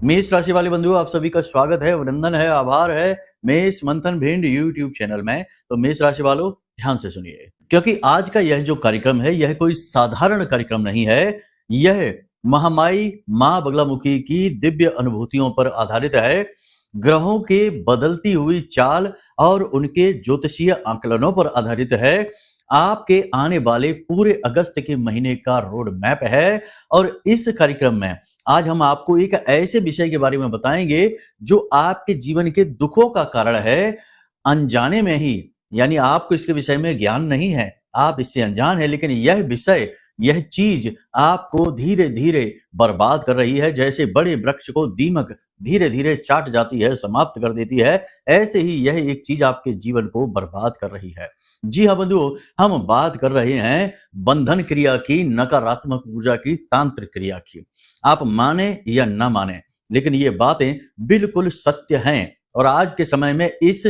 मेष राशि वाले बंधुओं, आप सभी का स्वागत है, अभिनंदन है, आभार है मेष मंथन भिंड यूट्यूब चैनल में। तो मेष राशि वालों, ध्यान से सुनिए, क्योंकि आज का यह जो कार्यक्रम है यह कोई साधारण कार्यक्रम नहीं है। यह महामाई मां बगलामुखी की दिव्य अनुभूतियों पर आधारित है। ग्रहों के बदलती हुई चाल और उनके ज्योतिषीय आकलनों पर आधारित है। आपके आने वाले पूरे अगस्त के महीने का रोड मैप है। और इस कार्यक्रम में आज हम आपको एक ऐसे विषय के बारे में बताएंगे जो आपके जीवन के दुखों का कारण है, अनजाने में ही। यानी आपको इसके विषय में ज्ञान नहीं है, आप इससे अनजान है, लेकिन यह विषय, यह चीज आपको धीरे धीरे बर्बाद कर रही है। जैसे बड़े वृक्ष को दीमक धीरे धीरे चाट जाती है, समाप्त कर देती है, ऐसे ही यह एक चीज आपके जीवन को बर्बाद कर रही है। जी हाँ बंधुओं, हम बात कर रहे हैं बंधन क्रिया की, नकारात्मक ऊर्जा की, तांत्रिक क्रिया की। आप माने या ना माने, लेकिन ये बातें बिल्कुल सत्य हैं। और आज के समय में इस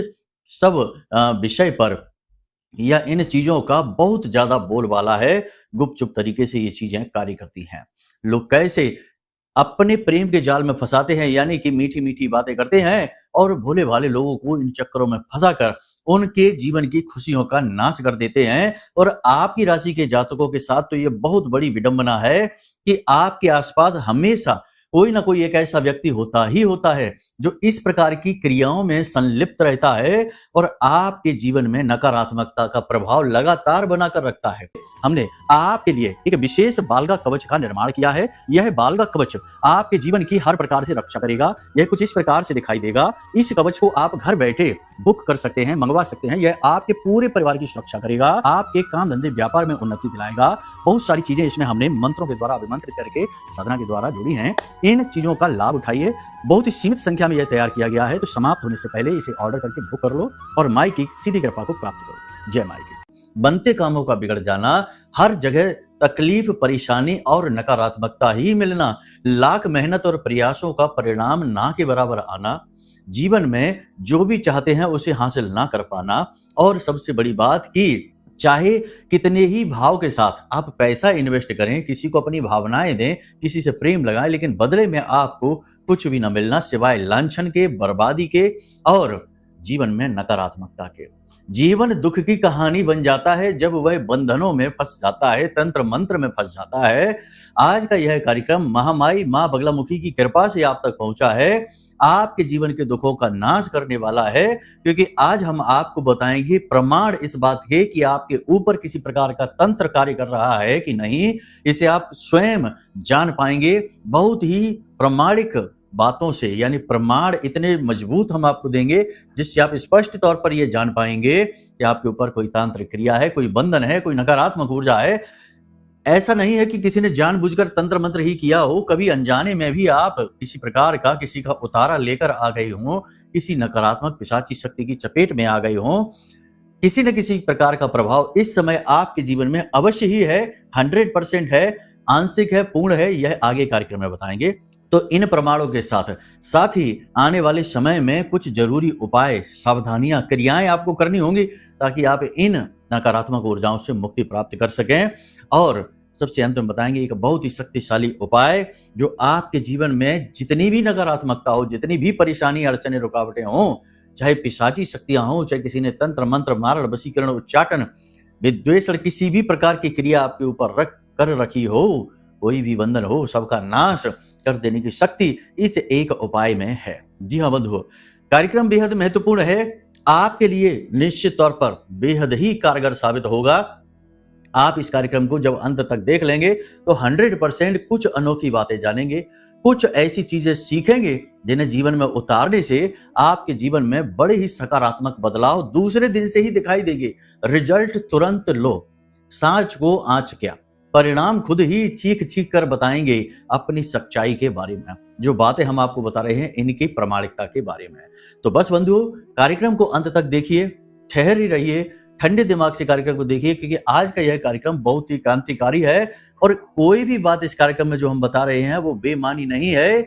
सब विषय पर या इन चीजों का बहुत ज्यादा बोलबाला है। गुपचुप तरीके से ये चीजें कार्य करती हैं। लोग कैसे अपने प्रेम के जाल में फंसाते हैं, यानी कि मीठी मीठी बातें करते हैं और भोले भाले लोगों को इन चक्करों में फंसाकर उनके जीवन की खुशियों का नाश कर देते हैं। और आपकी राशि के जातकों के साथ तो ये बहुत बड़ी विडंबना है कि आपके आसपास हमेशा कोई ना कोई एक ऐसा व्यक्ति होता ही होता है जो इस प्रकार की क्रियाओं में संलिप्त रहता है और आपके जीवन में नकारात्मकता का प्रभाव लगातार बनाकर रखता है। हमने आपके लिए एक विशेष बालगा कवच का निर्माण किया है। यह बालगा कवच आपके जीवन की हर प्रकार से रक्षा करेगा। यह कुछ इस प्रकार से दिखाई देगा। इस कवच को आप घर बैठे बुक कर सकते हैं, मंगवा सकते हैं। यह आपके पूरे परिवार की सुरक्षा करेगा, आपके काम धंधे व्यापार में उन्नति दिलाएगा। बहुत सारी चीजें इसमें हमने मंत्रों के द्वारा अभिमंत्रित करके साधना के द्वारा जोड़ी हैं। इन चीजों का लाभ उठाइए। बहुत ही सीमित संख्या में यह तैयार किया गया है, तो समाप्त होने से पहले इसे ऑर्डर करके बुक कर लो और माई की सीधी कृपा को प्राप्त करो। जय माई की। बनते कामों का बिगड़ जाना, हर जगह तकलीफ, परेशानी और नकारात्मकता ही मिलना, लाख मेहनत और प्रयासों का परिणाम ना के बराबर आना, जीवन में जो भी चाहते हैं उसे हासिल ना कर पाना, और सबसे बड़ी बात कि चाहे कितने ही भाव के साथ आप पैसा इन्वेस्ट करें, किसी को अपनी भावनाएं दें, किसी से प्रेम लगाएं, लेकिन बदले में आपको कुछ भी ना मिलना सिवाय लांछन के, बर्बादी के और जीवन में नकारात्मकता के। जीवन दुख की कहानी बन जाता है जब वह बंधनों में फंस जाता है, तंत्र मंत्र में फंस जाता है। आज का यह कार्यक्रम महामाई मां बगलामुखी की कृपा से आप तक पहुंचा है, आपके जीवन के दुखों का नाश करने वाला है। क्योंकि आज हम आपको बताएंगे प्रमाण इस बात के कि आपके ऊपर किसी प्रकार का तंत्र कार्य कर रहा है कि नहीं, इसे आप स्वयं जान पाएंगे बहुत ही प्रमाणिक बातों से। यानी प्रमाण इतने मजबूत हम आपको देंगे जिससे आप स्पष्ट तौर पर यह जान पाएंगे कि आपके ऊपर कोई तांत्रिक क्रिया है, कोई बंधन है, कोई नकारात्मक ऊर्जा है। ऐसा नहीं है कि किसी ने जानबूझकर तंत्र मंत्र ही किया हो, कभी अनजाने में भी आप किसी प्रकार का, किसी का उतारा लेकर आ गए हो, किसी नकारात्मक पिशाची शक्ति की चपेट में आ गए हो। किसी न किसी प्रकार का प्रभाव इस समय आपके जीवन में अवश्य ही है, 100% है, आंशिक है, पूर्ण है। यह आगे कार्यक्रम में बताएंगे। तो इन प्रमाणों के साथ साथ ही आने वाले समय में कुछ जरूरी उपाय, सावधानियां, क्रियाएं आपको करनी होंगी ताकि आप इन नकारात्मक ऊर्जाओं से मुक्ति प्राप्त कर सकें। और सबसे अंत में बताएंगे एक बहुत ही शक्तिशाली उपाय जो आपके जीवन में जितनी भी नकारात्मकता हो, जितनी भी परेशानी, अड़चने, रुकावटें हो, चाहे पिशाची शक्तियां हो, चाहे किसी ने तंत्र मंत्र, मारण, वशीकरण, उच्चाटन, विद्वेषण, किसी भी प्रकार की क्रिया आपके ऊपर रख कर रखी हो, कोई भी बंधन हो, सबका नाश कर देने की शक्ति इस एक उपाय में है। जी हाँ बंधुओं, कार्यक्रम बेहद महत्वपूर्ण है, आपके लिए निश्चित तौर पर बेहद ही कारगर साबित होगा। आप इस कार्यक्रम को जब अंत तक देख लेंगे तो 100% कुछ अनोखी बातें जानेंगे, कुछ ऐसी चीजें सीखेंगे जिन्हें जीवन में उतारने से आपके जीवन में बड़े ही सकारात्मक बदलाव दूसरे दिन से ही दिखाई देंगे। रिजल्ट तुरंत लो, सांच को आंच क्या, परिणाम खुद ही चीख चीख कर बताएंगे अपनी सच्चाई के बारे में। जो बातें हम आपको बता रहे हैं इनकी प्रामाणिकता के बारे में। तो बस बंधुओं, कार्यक्रम को अंत तक देखिए, ठहर ही रहिए, ठंडे दिमाग से कार्यक्रम को देखिए, क्योंकि आज का यह कार्यक्रम बहुत ही क्रांतिकारी है। और कोई भी बात इस कार्यक्रम में जो हम बता रहे हैं वो बेमानी नहीं है।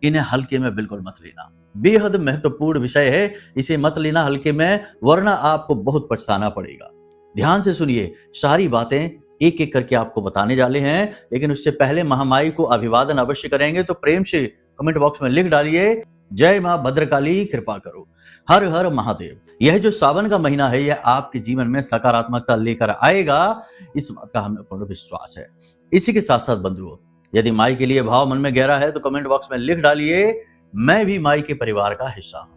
इन्हें हल्के में बिल्कुल मत लेना, बेहद महत्वपूर्ण विषय है, इसे मत लेना हल्के में, वरना आपको बहुत पछताना पड़ेगा। ध्यान से सुनिए, सारी बातें एक एक करके आपको बताने वाले हैं, लेकिन उससे पहले महामाई को अभिवादन अवश्य करेंगे। तो प्रेम से कमेंट बॉक्स में लिख डालिए, जय मां भद्रकाली कृपा करो, हर हर महादेव। यह जो सावन का महीना है यह आपके जीवन में सकारात्मकता लेकर आएगा, इस बात का हमें पूर्ण विश्वास है। इसी के साथ साथ बंधुओं, यदि माई के लिए भाव मन में गहरा है तो कमेंट बॉक्स में लिख डालिए, मैं भी माई के परिवार का हिस्सा हूं।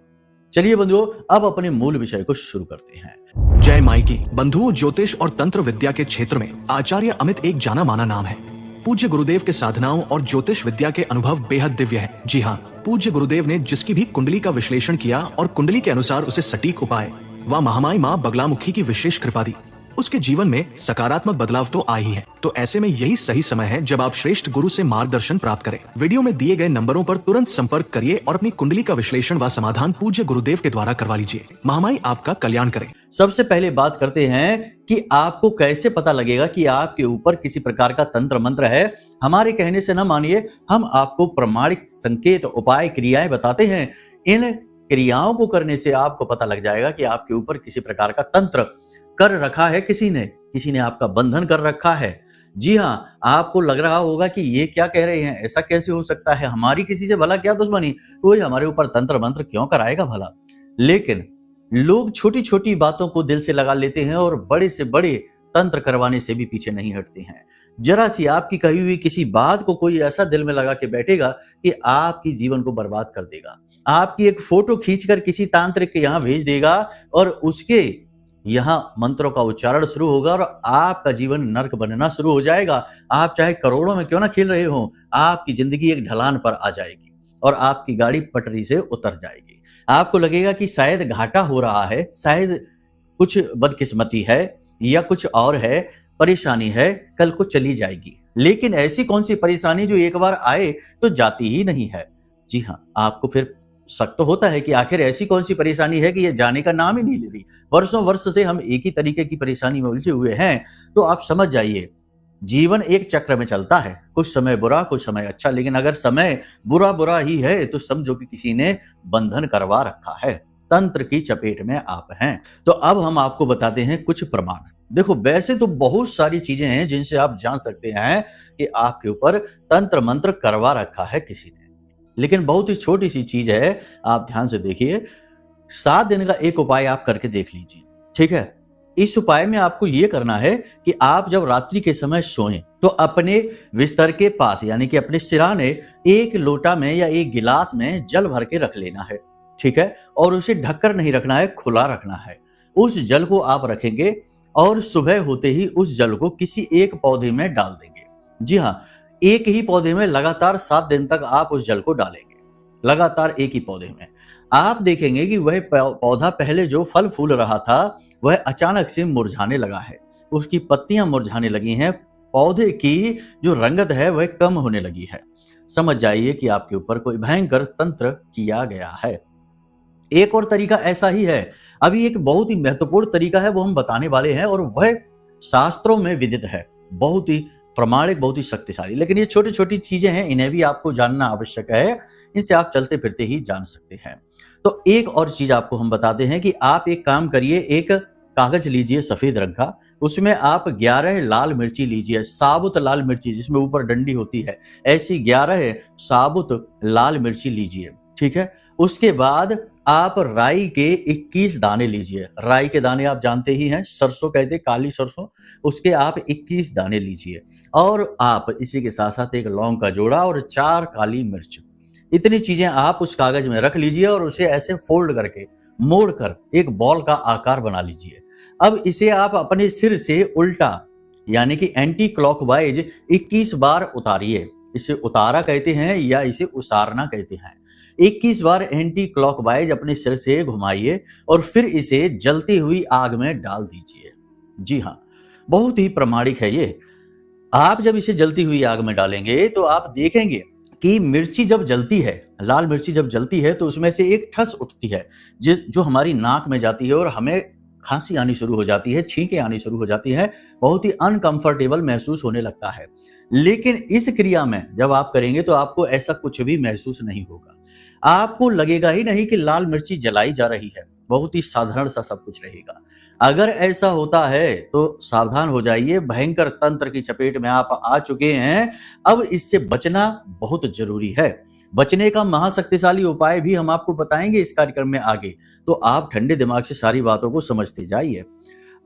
चलिए बंधुओं, अब अपने मूल विषय को शुरू करते हैं। जय माई की। बंधुओं, ज्योतिष और तंत्र विद्या के क्षेत्र में आचार्य अमित एक जाना माना नाम है। पूज्य गुरुदेव के साधनाओं और ज्योतिष विद्या के अनुभव बेहद दिव्य है। जी हाँ, पूज्य गुरुदेव ने जिसकी भी कुंडली का विश्लेषण किया और कुंडली के अनुसार उसे सटीक उपाय व महामाई माँ बगलामुखी की विशेष कृपा दी, उसके जीवन में सकारात्मक बदलाव तो आ ही है। तो ऐसे में यही सही समय है जब आप श्रेष्ठ गुरु से मार्गदर्शन प्राप्त करें। वीडियो में दिए गए नंबरों पर तुरंत संपर्क करिए और अपनी कुंडली का विश्लेषण व समाधान पूज्य गुरुदेव के द्वारा करवा लीजिए। महामाई आपका कल्याण करे। सबसे पहले बात करते हैं कि आपको कैसे पता लगेगा कि आपके ऊपर किसी प्रकार का तंत्र मंत्र है। हमारे कहने से न मानिए, हम आपको प्रमाणिक संकेत, उपाय, क्रियाएं बताते हैं। इन क्रियाओं को करने से आपको पता लग जाएगा कि आपके ऊपर किसी प्रकार का तंत्र कर रखा है किसी ने आपका बंधन कर रखा है। जी हाँ, आपको लग रहा होगा कि ये क्या कह रहे हैं, ऐसा कैसे हो सकता है, हमारी किसी से भला क्या दुश्मनी, कोई हमारे ऊपर तंत्र मंत्र क्यों कराएगा भला। लेकिन लोग छोटी छोटी बातों को दिल से लगा लेते हैं और बड़े से बड़े तंत्र करवाने से भी पीछे नहीं हटते हैं। जरा सी आपकी कही हुई किसी बात को कोई ऐसा दिल में लगा के बैठेगा कि आपकी जीवन को बर्बाद कर देगा। आपकी एक फोटो खींचकर किसी तांत्रिक के यहाँ भेज देगा और उसके यहाँ मंत्रों का उच्चारण शुरू होगा और आपका जीवन नर्क बनना शुरू हो जाएगा। आप चाहे करोड़ों में क्यों ना खेल रहे हो, आपकी जिंदगी एक ढलान पर आ जाएगी और आपकी गाड़ी पटरी से उतर जाएगी। आपको लगेगा कि शायद घाटा हो रहा है, शायद कुछ बदकिस्मती है या कुछ और है, परेशानी है, कल को चली जाएगी। लेकिन ऐसी कौन सी परेशानी जो एक बार आए तो जाती ही नहीं है। जी हाँ, आपको फिर शक तो होता है कि आखिर ऐसी कौन सी परेशानी है कि ये जाने का नाम ही नहीं ले रही। वर्षों वर्ष से हम एक ही तरीके की परेशानी में उलझे हुए हैं। तो आप समझ जाइए, जीवन एक चक्र में चलता है, कुछ समय बुरा, कुछ समय अच्छा। लेकिन अगर समय बुरा बुरा ही है तो समझो कि किसी ने बंधन करवा रखा है, तंत्र की चपेट में आप हैं। तो अब हम आपको बताते हैं कुछ प्रमाण। देखो, वैसे तो बहुत सारी चीजें हैं जिनसे आप जान सकते हैं कि आपके ऊपर तंत्र मंत्र करवा रखा है किसी ने, लेकिन बहुत ही छोटी सी चीज है। आप ध्यान से देखिए, 7 दिन का एक उपाय आप करके देख लीजिए, ठीक है। इस उपाय में आपको यह करना है कि आप जब रात्रि के समय सोएं तो अपने बिस्तर के पास यानी कि अपने सिरहाने एक लोटा में या एक गिलास में जल भर के रख लेना है, ठीक है। और उसे ढककर नहीं रखना है, खुला रखना है। उस जल को आप रखेंगे और सुबह होते ही उस जल को किसी एक पौधे में डाल देंगे। जी हाँ, एक ही पौधे में लगातार 7 दिन तक आप उस जल को डालेंगे, लगातार एक ही पौधे में। आप देखेंगे कि वह पौधा पहले जो फल फूल रहा था वह अचानक से मुरझाने लगा है, उसकी पत्तियां मुरझाने लगी हैं, पौधे की जो रंगत है वह कम होने लगी है। समझ जाइए कि आपके ऊपर कोई भयंकर तंत्र किया गया है। एक और तरीका ऐसा ही है, अभी एक बहुत ही महत्वपूर्ण तरीका है, वो हम बताने वाले हैं और वह शास्त्रों में विदित है, बहुत ही प्रमाणिक, बहुत ही शक्तिशाली। लेकिन ये छोटी छोटी चीजें हैं, इन्हें भी आपको जानना आवश्यक है, इनसे आप चलते फिरते ही जान सकते हैं। तो एक और चीज आपको हम बताते हैं कि आप एक काम करिए, एक कागज लीजिए सफेद रंग का, उसमें आप 11 लाल मिर्ची लीजिए, साबुत लाल मिर्ची जिसमें ऊपर डंडी होती है, ऐसी 11 साबुत लाल मिर्ची लीजिए, ठीक है। उसके बाद आप राई के 21 दाने लीजिए। राई के दाने आप जानते ही हैं, सरसों कहते, काली सरसों, उसके आप 21 दाने लीजिए। और आप इसी के साथ साथ एक लौंग का जोड़ा और 4 काली मिर्च, इतनी चीजें आप उस कागज में रख लीजिए और उसे ऐसे फोल्ड करके मोड़कर एक बॉल का आकार बना लीजिए। अब इसे आप अपने सिर से उल्टा यानी कि एंटी क्लॉकवाइज 21 बार उतारिए। इसे उतारा कहते हैं या इसे उसारना कहते हैं। 21 बार एंटी क्लॉकवाइज अपने सिर से घुमाइए और फिर इसे जलती हुई आग में डाल दीजिए। जी हाँ, बहुत ही प्रामाणिक है ये। आप जब इसे जलती हुई आग में डालेंगे तो आप देखेंगे कि मिर्ची जब जलती है, लाल मिर्ची जब जलती है तो उसमें से एक ठस उठती है जो हमारी नाक में जाती है और हमें खांसी आनी शुरू हो जाती है, छींकें आनी शुरू हो जाती है, बहुत ही अनकंफर्टेबल महसूस होने लगता है। लेकिन इस क्रिया में जब आप करेंगे तो आपको ऐसा कुछ भी महसूस नहीं होगा। आपको लगेगा ही नहीं कि लाल मिर्ची जलाई जा रही है, बहुत ही साधारण सा सब कुछ रहेगा। अगर ऐसा होता है तो सावधान हो जाइए, भयंकर तंत्र की चपेट में आप आ चुके हैं। अब इससे बचना बहुत जरूरी है। बचने का महाशक्तिशाली उपाय भी हम आपको बताएंगे इस कार्यक्रम में आगे, तो आप ठंडे दिमाग से सारी बातों को समझते जाइए।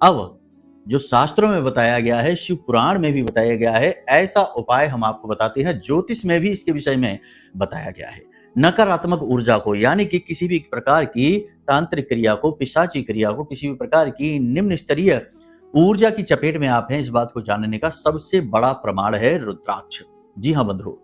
अब जो शास्त्रों में बताया गया है, शिव पुराण में भी बताया गया है, ऐसा उपाय हम आपको बताते हैं। ज्योतिष में भी इसके विषय में बताया गया है। नकारात्मक ऊर्जा को, यानी कि किसी भी प्रकार की तांत्रिक क्रिया को, पिशाची क्रिया को, किसी भी प्रकार की निम्न स्तरीय ऊर्जा की चपेट में आप हैं, इस बात को जानने का सबसे बड़ा प्रमाण है रुद्राक्ष। जी हाँ बंधुओं,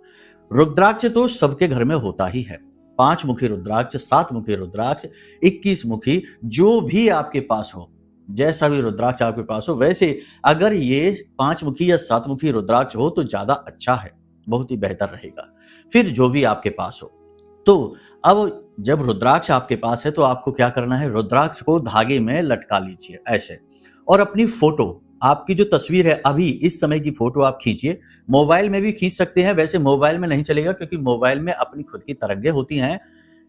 रुद्राक्ष तो सबके घर में होता ही है। 5 मुखी रुद्राक्ष, 7 मुखी रुद्राक्ष, 21 मुखी, जो भी आपके पास हो, जैसा भी रुद्राक्ष आपके पास हो, वैसे अगर ये 5 मुखी या 7 मुखी रुद्राक्ष हो तो ज्यादा अच्छा है, बहुत ही बेहतर रहेगा। फिर जो भी आपके पास हो, तो अब जब रुद्राक्ष आपके पास है तो आपको क्या करना है, रुद्राक्ष को धागे में लटका लीजिए ऐसे, और अपनी फोटो, आपकी जो तस्वीर है अभी इस समय की फोटो आप खींचिए। मोबाइल में भी खींच सकते हैं, वैसे मोबाइल में नहीं चलेगा क्योंकि मोबाइल में अपनी खुद की तरंगें होती हैं,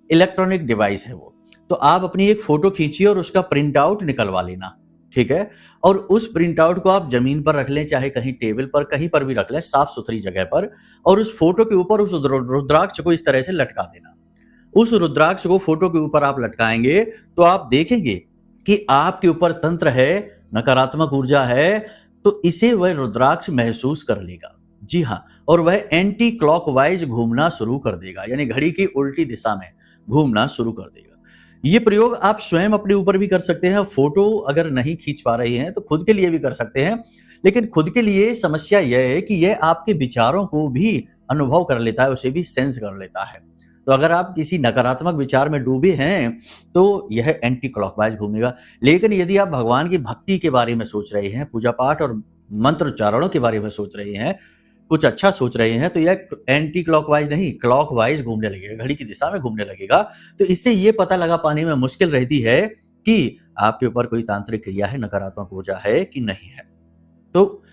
इलेक्ट्रॉनिक डिवाइस है वो। तो आप अपनी एक फोटो खींचिए और उसका प्रिंट आउट निकलवा लेना, ठीक है। और उस प्रिंट आउट को आप जमीन पर रख लें, चाहे कहीं टेबल पर, कहीं पर भी रख लें, साफ सुथरी जगह पर, और उस फोटो के ऊपर उस रुद्राक्ष को इस तरह से लटका देना। उस रुद्राक्ष को फोटो के ऊपर आप लटकाएंगे तो आप देखेंगे कि आपके ऊपर तंत्र है, नकारात्मक ऊर्जा है, तो इसे वह रुद्राक्ष महसूस कर लेगा। जी हाँ, और वह एंटी क्लॉकवाइज घूमना शुरू कर देगा, यानी घड़ी की उल्टी दिशा में घूमना शुरू कर देगा। ये प्रयोग आप स्वयं अपने ऊपर भी कर सकते हैं। फोटो अगर नहीं खींच पा रही हैं तो खुद के लिए भी कर सकते हैं, लेकिन खुद के लिए समस्या यह है कि यह आपके विचारों को भी अनुभव कर लेता है, उसे भी सेंस कर लेता है। तो अगर आप किसी नकारात्मक विचार में डूबे हैं तो यह एंटी क्लॉकवाइज घूमेगा। लेकिन यदि आप भगवान की भक्ति के बारे में सोच रहे हैं, पूजा पाठ और मंत्र उच्चारणों के बारे में सोच रहे हैं, कुछ अच्छा सोच रहे हैं, तो यह एंटी क्लॉकवाइज नहीं, क्लॉकवाइज घूमने लगेगा, घड़ी की दिशा में घूमने लगेगा। तो इससे ये पता लगा पाने में मुश्किल रहती है कि आपके ऊपर कोई तांत्रिक क्रिया है, नकारात्मक ऊर्जा है कि नहीं है। तो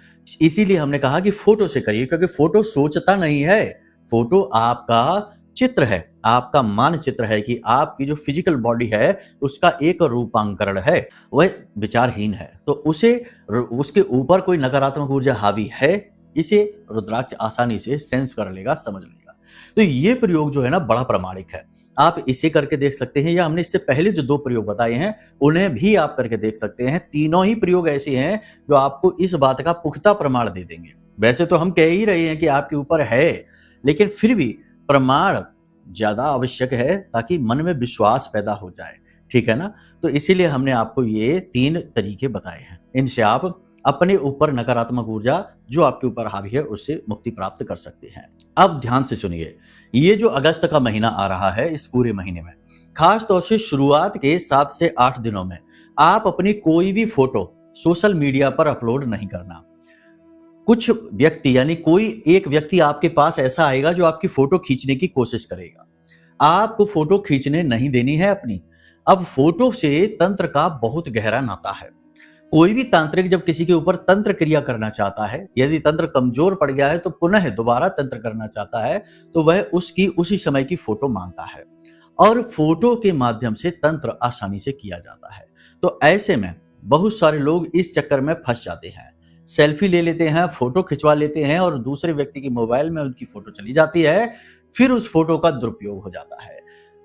इसीलिए हमने कहा कि फोटो से करिए, क्योंकि फोटो सोचता नहीं है, फोटो आपका चित्र है, आपका मानचित्र है कि आपकी जो फिजिकल बॉडी है उसका एक रूपांकरण है, वह विचारहीन है। तो उसके ऊपर कोई नकारात्मक ऊर्जा हावी है, इसे रुद्राक्ष आसानी से सेंस कर लेगा, समझ लेगा। तो ये प्रयोग जो है ना बड़ा प्रामाणिक है, आप इसे करके देख सकते हैं, या हमने इससे पहले जो 2 प्रयोग बताए हैं उन्हें भी आप करके देख सकते हैं। तीनों ही प्रयोग ऐसे हैं जो आपको इस बात का पुख्ता प्रमाण दे देंगे। वैसे तो हम कह ही रहे हैं कि आपके ऊपर है, लेकिन फिर भी प्रमाण ज्यादा आवश्यक है ताकि मन में विश्वास पैदा हो जाए, ठीक है ना। तो इसीलिए हमने आपको ये 3 तरीके बताए हैं, इनसे आप अपने ऊपर नकारात्मक ऊर्जा जो आपके ऊपर हावी है उससे मुक्ति प्राप्त कर सकते हैं। अब ध्यान से सुनिए, ये जो अगस्त का महीना आ रहा है, इस पूरे महीने में खास तौर से शुरुआत के 7 से 8 दिनों में आप अपनी कोई भी फोटो सोशल मीडिया पर अपलोड नहीं करना। कुछ व्यक्ति, यानी कोई एक व्यक्ति आपके पास ऐसा आएगा जो आपकी फोटो खींचने की कोशिश करेगा। आपको फोटो खींचने नहीं देनी है अपनी। अब फोटो से तंत्र का बहुत गहरा नाता है। कोई भी तांत्रिक जब किसी के ऊपर तंत्र क्रिया करना चाहता है, यदि तंत्र कमजोर पड़ गया है तो पुनः दोबारा तंत्र करना चाहता है, तो वह उसकी उसी समय की फोटो मांगता है, और फोटो के माध्यम से तंत्र आसानी से किया जाता है। तो ऐसे में बहुत सारे लोग इस चक्कर में फंस जाते हैं, सेल्फी ले लेते हैं, फोटो खिंचवा लेते हैं, और दूसरे व्यक्ति के मोबाइल में उनकी फोटो चली जाती है, फिर उस फोटो का दुरुपयोग हो जाता है।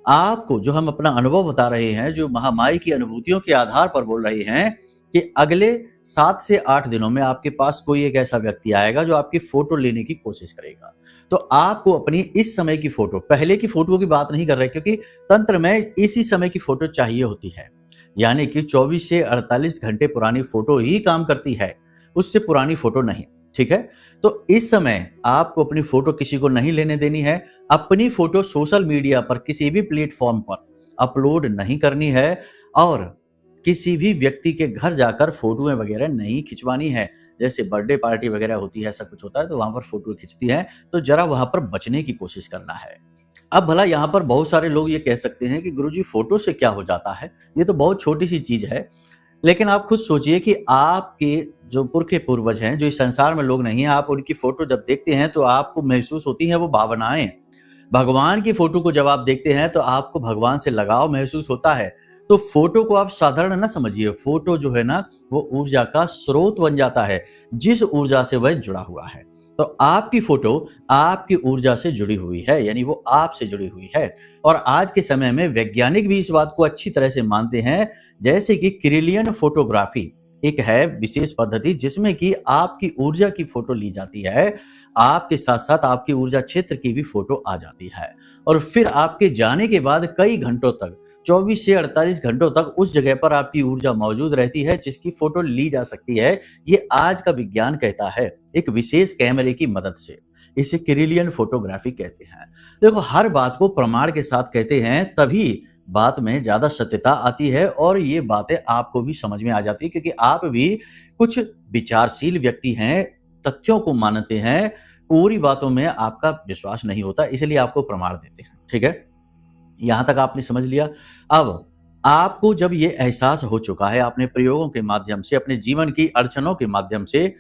आपको जो हम अपना अनुभव बता रहे हैं, जो महामाई की अनुभूतियों के आधार पर बोल रहे हैं, कि अगले 7 से 8 दिनों में आपके पास कोई एक ऐसा व्यक्ति आएगा जो आपकी फोटो लेने की कोशिश करेगा। तो आपको अपनी इस समय की फोटो, पहले की फोटो की बात नहीं कर रहे, क्योंकि तंत्र में इसी समय की फोटो चाहिए होती है, यानी कि 24 से 48 घंटे पुरानी फोटो ही काम करती है, उससे पुरानी फोटो नहीं, ठीक है। तो इस समय आपको अपनी फोटो किसी को नहीं लेने देनी है। अपनी फोटो सोशल मीडिया पर किसी भी प्लेटफॉर्म पर अपलोड नहीं करनी है, और किसी भी व्यक्ति के घर जाकर फोटोएं वगैरह नहीं खिंचवानी है। जैसे बर्थडे पार्टी वगैरह होती है, ऐसा कुछ होता है तो वहां पर फोटो खिंचती है, तो जरा वहां पर बचने की कोशिश करना है। अब भला यहाँ पर बहुत सारे लोग ये कह सकते हैं कि गुरुजी फोटो से क्या हो जाता है, ये तो बहुत छोटी सी चीज है। लेकिन आप खुद सोचिए कि आपके जो पुरखे पूर्वज हैं, जो इस संसार में लोग नहीं है, आप उनकी फोटो जब देखते हैं तो आपको महसूस होती है वो भावनाएं। भगवान की फोटो को जब आप देखते हैं तो आपको भगवान से लगाव महसूस होता है। तो फोटो को आप साधारण ना समझिए, फोटो जो है ना वो ऊर्जा का स्रोत बन जाता है, जिस ऊर्जा से वह जुड़ा हुआ है। तो आपकी फोटो आपकी ऊर्जा से जुड़ी हुई है, यानी वो आपसे जुड़ी हुई है। और आज के समय में वैज्ञानिक भी इस बात को अच्छी तरह से मानते हैं, जैसे कि किरिलियन फोटोग्राफी एक है विशेष पद्धति जिसमें कि आपकी ऊर्जा की फोटो ली जाती है, आपके साथ साथ आपकी ऊर्जा क्षेत्र की भी फोटो आ जाती है और फिर आपके जाने के बाद कई घंटों तक 24 से 48 घंटों तक उस जगह पर आपकी ऊर्जा मौजूद रहती है जिसकी फोटो ली जा सकती है। ये आज का विज्ञान कहता है, एक विशेष कैमरे की मदद से। इसे किरिलियन फोटोग्राफी कहते हैं। देखो, हर बात को प्रमाण के साथ कहते हैं तभी बात में ज्यादा सत्यता आती है और ये बातें आपको भी समझ में आ जाती है, क्योंकि आप भी कुछ विचारशील व्यक्ति हैं, तथ्यों को मानते हैं, पूरी बातों में आपका विश्वास नहीं होता, इसलिए आपको प्रमाण देते हैं। ठीक है, यहां तक आपने समझ लिया। अब आपको जब ये एहसास हो चुका है, आपने प्रयोगों के माध्यम से, अपने जीवन की अड़चनों के माध्यम से,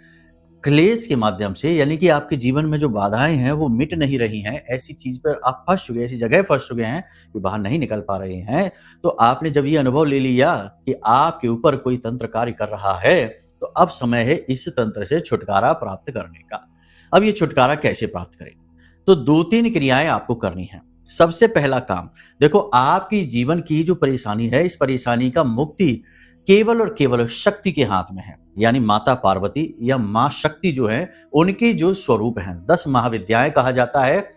क्लेश के माध्यम से, यानी कि आपके जीवन में जो बाधाएं हैं वो मिट नहीं रही हैं, ऐसी चीज पर आप फंस चुके हैं, ऐसी जगह फंस चुके हैं कि बाहर नहीं निकल पा रहे हैं, तो आपने जब ये अनुभव ले लिया कि आपके ऊपर कोई तंत्र कार्य कर रहा है, तो अब समय है इस तंत्र से छुटकारा प्राप्त करने का। अब ये छुटकारा कैसे प्राप्त करें? तो 2-3 क्रियाएं आपको करनी है। सबसे पहला काम, देखो, आपकी जीवन की जो परेशानी है, इस परेशानी का मुक्ति केवल और केवल शक्ति के हाथ में है, यानी माता पार्वती या मां शक्ति जो है, उनके जो स्वरूप हैं, 10 महाविद्याएं कहा जाता है,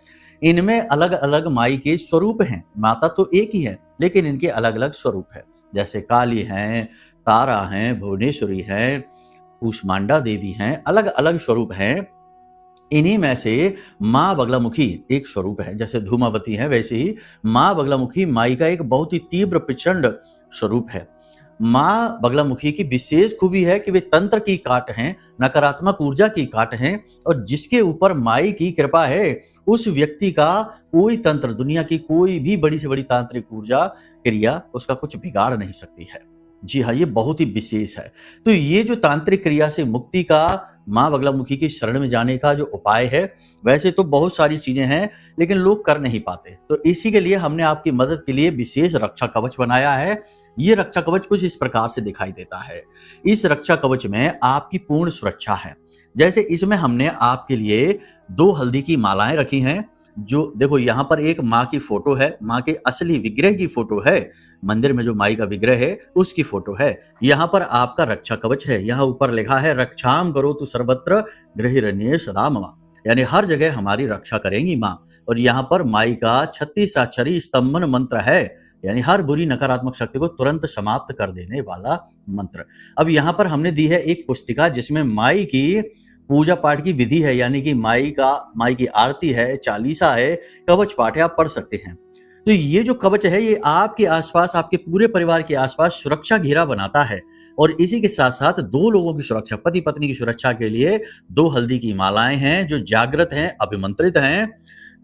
इनमें अलग अलग माई के स्वरूप हैं। माता तो एक ही है लेकिन इनके अलग अलग स्वरूप है, जैसे काली हैं, तारा हैं, भुवनेश्वरी हैं, कूष्मांडा देवी हैं, अलग अलग स्वरूप हैं। इन्हीं में से माँ बगलामुखी एक स्वरूप है, जैसे धूमावती है वैसे ही माँ बगलामुखी माई का एक बहुत ही तीव्र प्रचंड स्वरूप है। माँ बगलामुखी की विशेष खूबी है कि वे तंत्र की काट हैं, नकारात्मक ऊर्जा की काट हैं, और जिसके ऊपर माई की कृपा है उस व्यक्ति का कोई तंत्र, दुनिया की कोई भी बड़ी से बड़ी तांत्रिक ऊर्जा क्रिया उसका कुछ बिगाड़ नहीं सकती है। जी हाँ, ये बहुत ही विशेष है। तो ये जो तांत्रिक क्रिया से मुक्ति का, माँ बगलामुखी की शरण में जाने का जो उपाय है, वैसे तो बहुत सारी चीजें हैं लेकिन लोग कर नहीं पाते, तो इसी के लिए हमने आपकी मदद के लिए विशेष रक्षा कवच बनाया है। ये रक्षा कवच कुछ इस प्रकार से दिखाई देता है। इस रक्षा कवच में आपकी पूर्ण सुरक्षा है। जैसे इसमें हमने आपके लिए 2 हल्दी की मालाएं रखी हैं, जो देखो यहाँ पर एक माँ की फोटो है, माँ के असली विग्रह की फोटो है, मंदिर में जो माई का विग्रह है उसकी फोटो है। यहाँ पर आपका रक्षा कवच है, यहाँ ऊपर लिखा है रक्षाम करो तु सर्वत्र गृहिरण्ये सदा मम, यानी हर जगह हमारी रक्षा करेंगी माँ। और यहाँ पर माई का 36 अक्षरी स्तंभन मंत्र है, यानी हर बुरी नकारात्मक शक्ति को तुरंत समाप्त कर देने वाला मंत्र। अब यहाँ पर हमने दी है एक पुस्तिका जिसमें माई की पूजा पाठ की विधि है, यानी कि माई की आरती है, चालीसा है, कवच पाठ है, आप पढ़ सकते हैं। तो ये जो कवच है ये आपके आसपास, आपके पूरे परिवार के आसपास सुरक्षा घेरा बनाता है, और इसी के साथ साथ 2 लोगों की सुरक्षा, पति पत्नी की सुरक्षा के लिए 2 हल्दी की मालाएं हैं जो जागृत हैं, अभिमंत्रित हैं,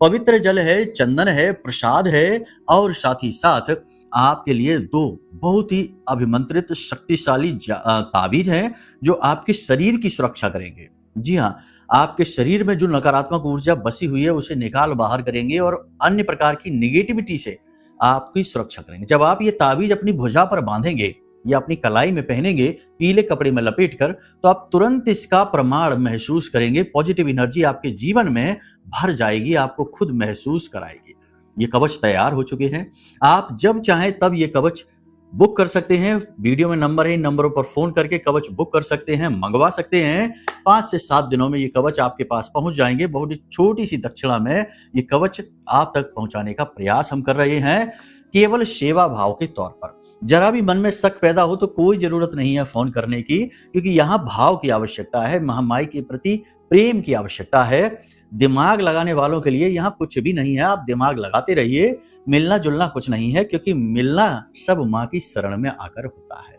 पवित्र जल है, चंदन है, प्रसाद है, और साथ ही साथ आपके लिए 2 बहुत ही अभिमंत्रित शक्तिशाली ताबीज हैं जो आपके शरीर की सुरक्षा करेंगे। जी हाँ, आपके शरीर में जो नकारात्मक ऊर्जा बसी हुई है उसे निकाल बाहर करेंगे और अन्य प्रकार की निगेटिविटी से आपकी सुरक्षा करेंगे। जब आप ये ताबीज अपनी भुजा पर बांधेंगे या अपनी कलाई में पहनेंगे पीले कपड़े में लपेट कर, तो आप तुरंत इसका प्रमाण महसूस करेंगे। पॉजिटिव एनर्जी आपके जीवन में भर जाएगी, आपको खुद महसूस कराएगी। ये कवच तैयार हो चुके हैं, आप जब चाहें तब ये कवच बुक कर सकते हैं। वीडियो में नंबर है, इन नंबरों पर फोन करके कवच बुक कर सकते हैं, मंगवा सकते हैं। 5 से 7 दिनों में ये कवच आपके पास पहुंच जाएंगे। बहुत ही छोटी सी दक्षिणा में ये कवच आप तक पहुंचाने का प्रयास हम कर रहे हैं, केवल सेवा भाव के तौर पर। जरा भी मन में शक पैदा हो तो कोई जरूरत नहीं है फोन करने की, क्योंकि यहाँ भाव की आवश्यकता है, महामाई के प्रति प्रेम की आवश्यकता है। दिमाग लगाने वालों के लिए यहाँ कुछ भी नहीं है, आप दिमाग लगाते रहिए। मिलना जुलना कुछ नहीं है, क्योंकि मिलना सब माँ की शरण में आकर होता है।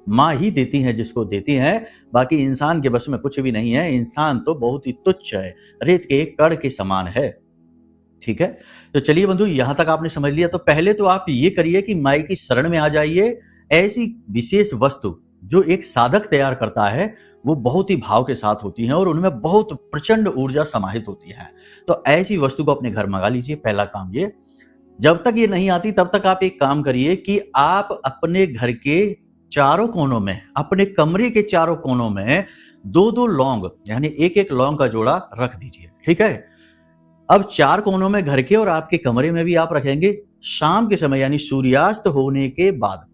माँ ही देती है जिसको देती है, बाकी इंसान के बस में कुछ भी नहीं है। इंसान तो बहुत ही तुच्छ है, रेत के एक कण के समान है। ठीक है, तो चलिए बंधु, यहां तक आपने समझ लिया। तो पहले तो आप ये करिए कि माई की शरण में आ जाइए। ऐसी विशेष वस्तु जो एक साधक तैयार करता है वो बहुत ही भाव के साथ होती है और उनमें बहुत प्रचंड ऊर्जा समाहित होती है। तो ऐसी वस्तु को अपने घर मंगा लीजिए। पहला काम ये। जब तक ये नहीं आती तब तक आप एक काम करिए कि आप अपने घर के चारों कोनों में, अपने कमरे के चारों कोनों में 2-2 लौंग यानी एक-एक लौंग का जोड़ा रख दीजिए। ठीक है? अब 4 कोनों में घर के और आपके कमरे में भी आप रखेंगे। शाम के समय यानी सूर्यास्त होने के बाद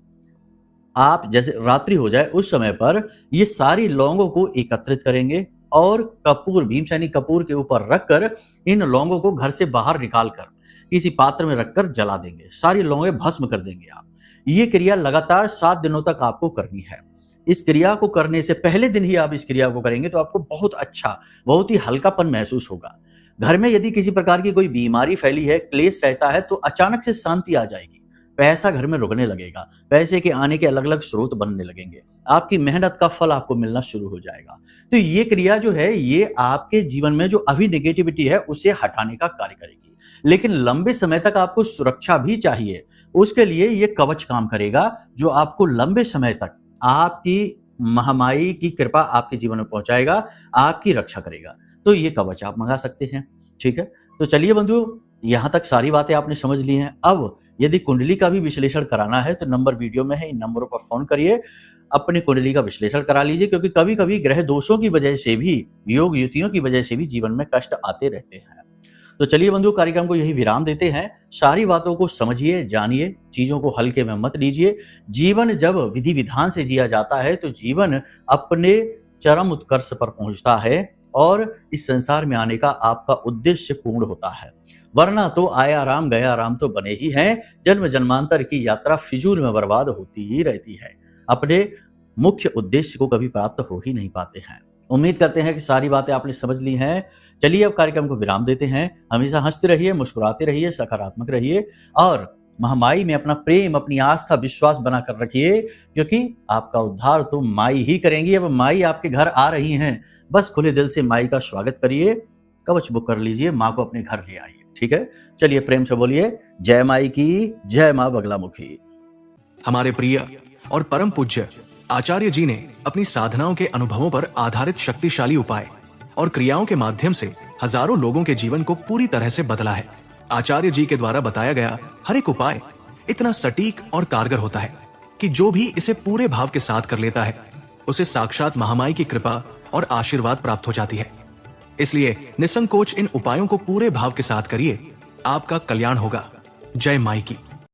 आप जैसे रात्रि हो जाए उस समय पर ये सारी लौंगों को एकत्रित करेंगे और कपूर, भीमसेनी कपूर के ऊपर रखकर इन लौंगों को घर से बाहर निकाल कर किसी पात्र में रखकर जला देंगे। सारी लौंगें भस्म कर देंगे आप। ये क्रिया लगातार 7 दिनों तक आपको करनी है। इस क्रिया को करने से पहले दिन ही आप इस क्रिया को करेंगे तो आपको बहुत अच्छा, बहुत ही हल्कापन महसूस होगा। घर में यदि किसी प्रकार की कोई बीमारी फैली है, क्लेश रहता है, तो अचानक से शांति आ जाएगी। पैसा घर में रुकने लगेगा, पैसे के आने के अलग-अलग स्रोत बनने लगेंगे, आपकी मेहनत का फल आपको मिलना शुरू हो जाएगा। तो ये क्रिया जो है, ये आपके जीवन में जो अभी नेगेटिविटी है, उसे हटाने का कार्य करेगी। लेकिन लंबे समय तक आपको सुरक्षा भी चाहिए, उसके लिए ये कवच काम करेगा, जो आपको लंबे समय तक आपकी महामाई की कृपा आपके जीवन में पहुंचाएगा, आपकी रक्षा करेगा। तो ये कवच आप मंगा सकते हैं। ठीक है? तो चलिए बंधुओं, यहाँ तक सारी बातें आपने समझ ली हैं। अब यदि कुंडली का भी विश्लेषण कराना है तो नंबर वीडियो में है, इन नंबरों पर फोन करिए, अपनी कुंडली का विश्लेषण करा लीजिए, क्योंकि कभी-कभी ग्रह दोषों की वजह से भी, योग युतियों की वजह से भी जीवन में कष्ट आते रहते हैं। तो चलिए बंधुओं, कार्यक्रम को यही विराम देते हैं। सारी बातों को समझिए, जानिए, चीजों को हल्के में मत लीजिए। जीवन जब विधि विधान से जिया जाता है तो जीवन अपने चरम उत्कर्ष पर पहुंचता है और इस संसार में आने का आपका उद्देश्य पूर्ण होता है। वरना तो आया राम गया राम तो बने ही हैं। जन्म जन्मांतर की यात्रा फिजूल में बर्बाद होती ही रहती है, अपने मुख्य उद्देश्य को कभी प्राप्त हो ही नहीं पाते हैं। उम्मीद करते हैं कि सारी बातें आपने समझ ली हैं। चलिए अब कार्यक्रम को विराम देते हैं। हमेशा हंसते रहिए, मुस्कुराते रहिए, सकारात्मक रहिए और महामाई में अपना प्रेम, अपनी आस्था, विश्वास बनाकर रखिए, क्योंकि आपका उद्धार तो माई ही करेंगी। अब माई आपके घर आ रही हैं, बस खुले दिल से माई का स्वागत करिए, कवच बुक कर लीजिए, माँ को अपने घर ले आइए। ठीक है? चलिए प्रेम से बोलिए, जय माई की, जय माँ बगलामुखी। हमारे प्रिय और परम पूज्य आचार्य जी ने अपनी साधनाओं के अनुभवों पर आधारित शक्तिशाली उपाय और क्रियाओं के माध्यम से हजारों लोगों के जीवन को पूरी तरह से बदला है। आचार्य जी के द्वारा बताया गया हर एक उपाय इतना सटीक और कारगर होता है कि जो भी इसे पूरे भाव के साथ कर लेता है, उसे साक्षात महामाई की कृपा और आशीर्वाद प्राप्त हो जाती है। इसलिए निसंकोच इन उपायों को पूरे भाव के साथ करिए, आपका कल्याण होगा। जय माई की।